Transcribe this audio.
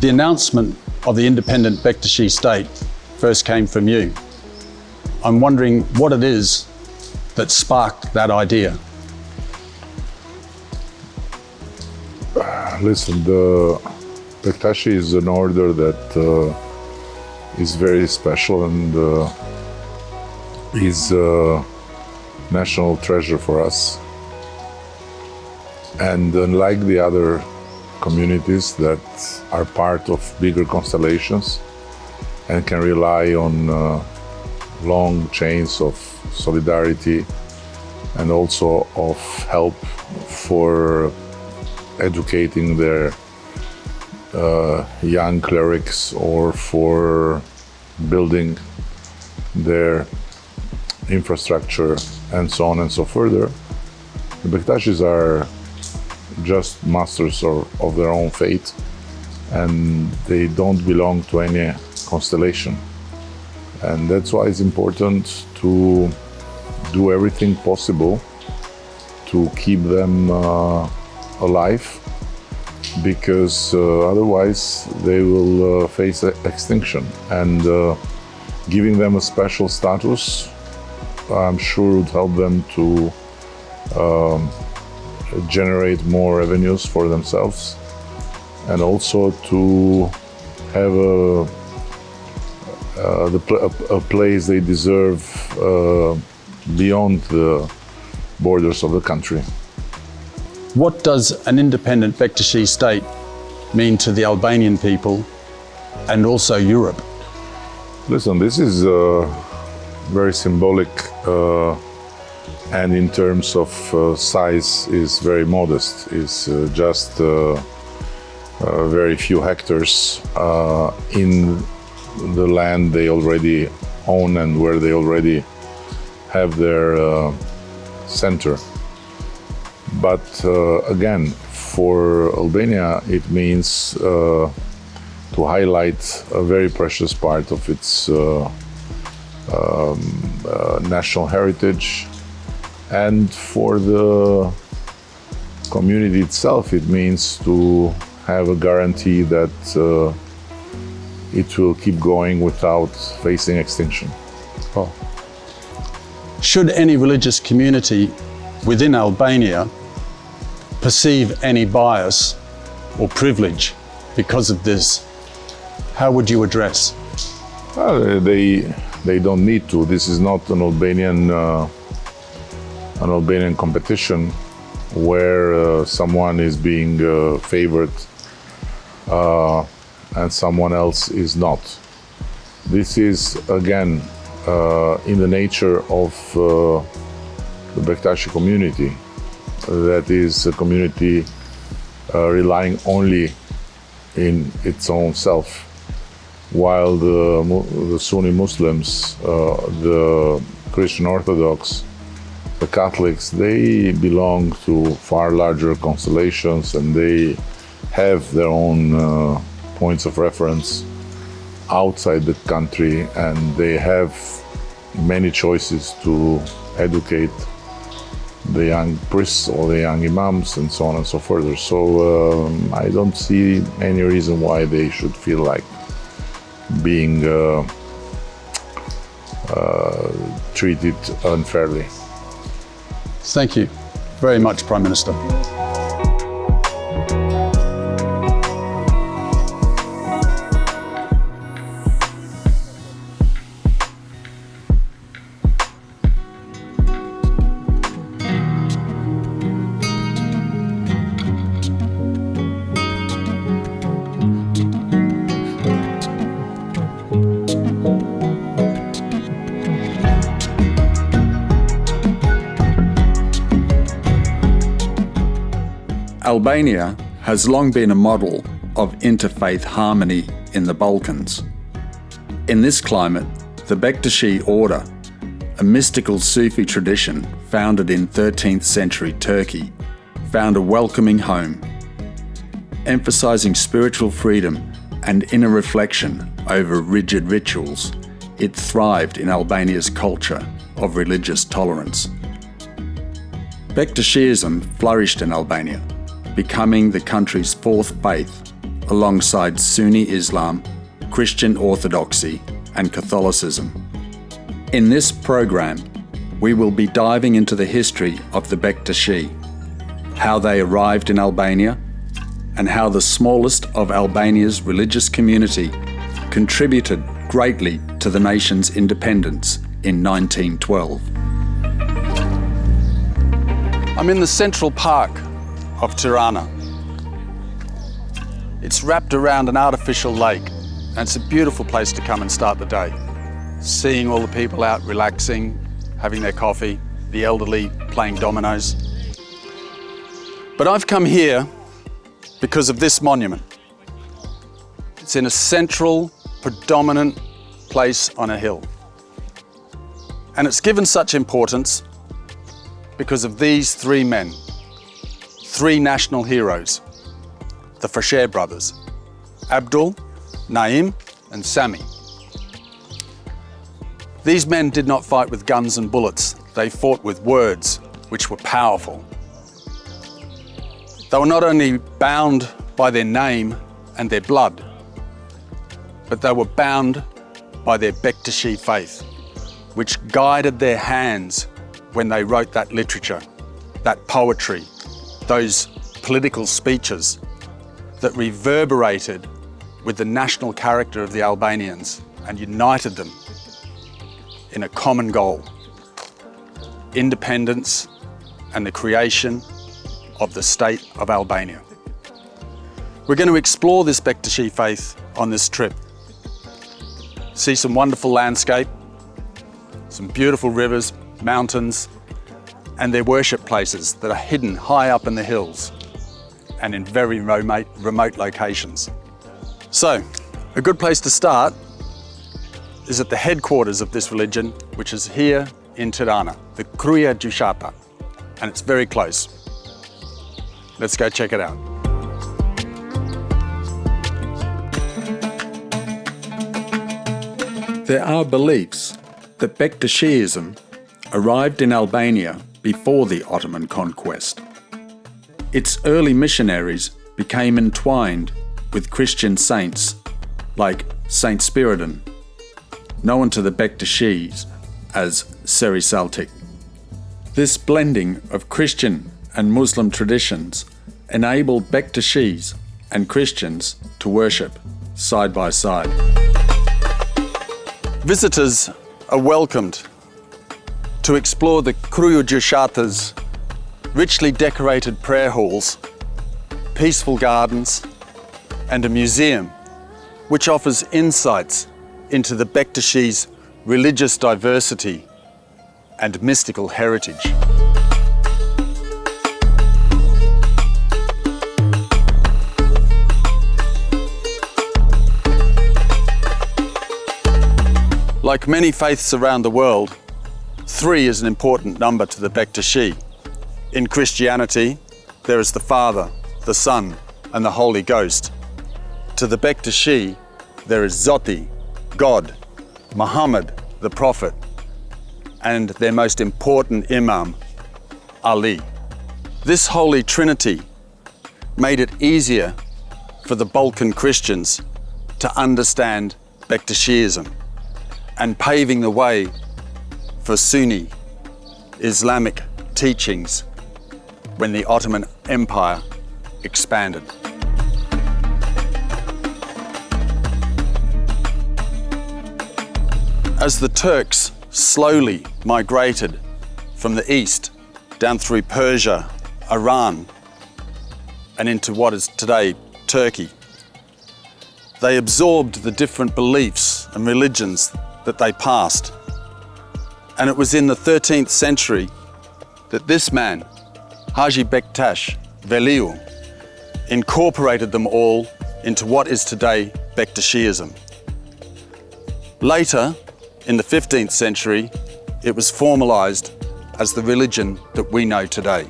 The announcement of the independent Bektashi state first came from you. I'm wondering what it is that sparked that idea. Listen, the Bektashi is an order that is very special and is a national treasure for us. And unlike the other communities that are part of bigger constellations and can rely on long chains of solidarity and also of help for educating their young clerics or for building their infrastructure and so on and so further, the Bektashis are just masters of their own fate, and they don't belong to any constellation. And that's why it's important to do everything possible to keep them alive, because otherwise they will face extinction. And giving them a special status, I'm sure would help them to generate more revenues for themselves, and also to have a place they deserve beyond the borders of the country. What does an independent Bektashi state mean to the Albanian people and also Europe? Listen, this is very symbolic, and in terms of size is very modest. It's just very few hectares in the land they already own and where they already have their center. But again, for Albania, it means to highlight a very precious part of its national heritage. And for the community itself, it means to have a guarantee that it will keep going without facing extinction. Oh. Should any religious community within Albania perceive any bias or privilege because of this, how would you address? They don't need to. This is not an Albanian competition where someone is being favored and someone else is not. This is again in the nature of the Bektashi community, that is a community relying only in its own self, while the Sunni Muslims, the Christian Orthodox, the Catholics, they belong to far larger constellations and they have their own points of reference outside the country, and they have many choices to educate the young priests or the young imams and so on and so further. So I don't see any reason why they should feel like being treated unfairly. Thank you very much, Prime Minister. Albania has long been a model of interfaith harmony in the Balkans. In this climate, the Bektashi order, a mystical Sufi tradition founded in 13th century Turkey, found a welcoming home. Emphasizing spiritual freedom and inner reflection over rigid rituals, it thrived in Albania's culture of religious tolerance. Bektashism flourished in Albania, becoming the country's fourth faith, alongside Sunni Islam, Christian Orthodoxy, and Catholicism. In this program, we will be diving into the history of the Bektashi, how they arrived in Albania, and how the smallest of Albania's religious community contributed greatly to the nation's independence in 1912. I'm in the Central Park of Tirana. It's wrapped around an artificial lake, and it's a beautiful place to come and start the day. Seeing all the people out relaxing, having their coffee, the elderly playing dominoes. But I've come here because of this monument. It's in a central, predominant place on a hill. And it's given such importance because of these three men, three national heroes, the Frasheri brothers, Abdul, Naim, and Sami. These men did not fight with guns and bullets. They fought with words, which were powerful. They were not only bound by their name and their blood, but they were bound by their Bektashi faith, which guided their hands when they wrote that literature, that poetry, those political speeches that reverberated with the national character of the Albanians and united them in a common goal: independence and the creation of the state of Albania. We're going to explore this Bektashi faith on this trip. See some wonderful landscape, some beautiful rivers, mountains, and their worship places that are hidden high up in the hills and in very remote locations. So, a good place to start is at the headquarters of this religion, which is here in Tirana, the Kërkon Gjyqata, and it's very close. Let's go check it out. There are beliefs that Bektashism arrived in Albania before the Ottoman conquest. Its early missionaries became entwined with Christian saints like Saint Spiridon, known to the Bektashis as Seri Saltik. This blending of Christian and Muslim traditions enabled Bektashis and Christians to worship side by side. Visitors are welcomed to explore the Kërkon Gjyqata's richly decorated prayer halls, peaceful gardens, and a museum which offers insights into the Bektashi's religious diversity and mystical heritage. Like many faiths around the world, 3 is an important number to the Bektashi. In Christianity, there is the Father, the Son, and the Holy Ghost. To the Bektashi, there is Zoti, God, Muhammad, the Prophet, and their most important Imam, Ali. This Holy Trinity made it easier for the Balkan Christians to understand Bektashism and paving the way for Sunni Islamic teachings when the Ottoman Empire expanded. As the Turks slowly migrated from the east down through Persia, Iran, and into what is today Turkey, they absorbed the different beliefs and religions that they passed. And it was in the 13th century that this man, Haji Bektash Veliu, incorporated them all into what is today Bektashism. Later, in the 15th century, it was formalized as the religion that we know today.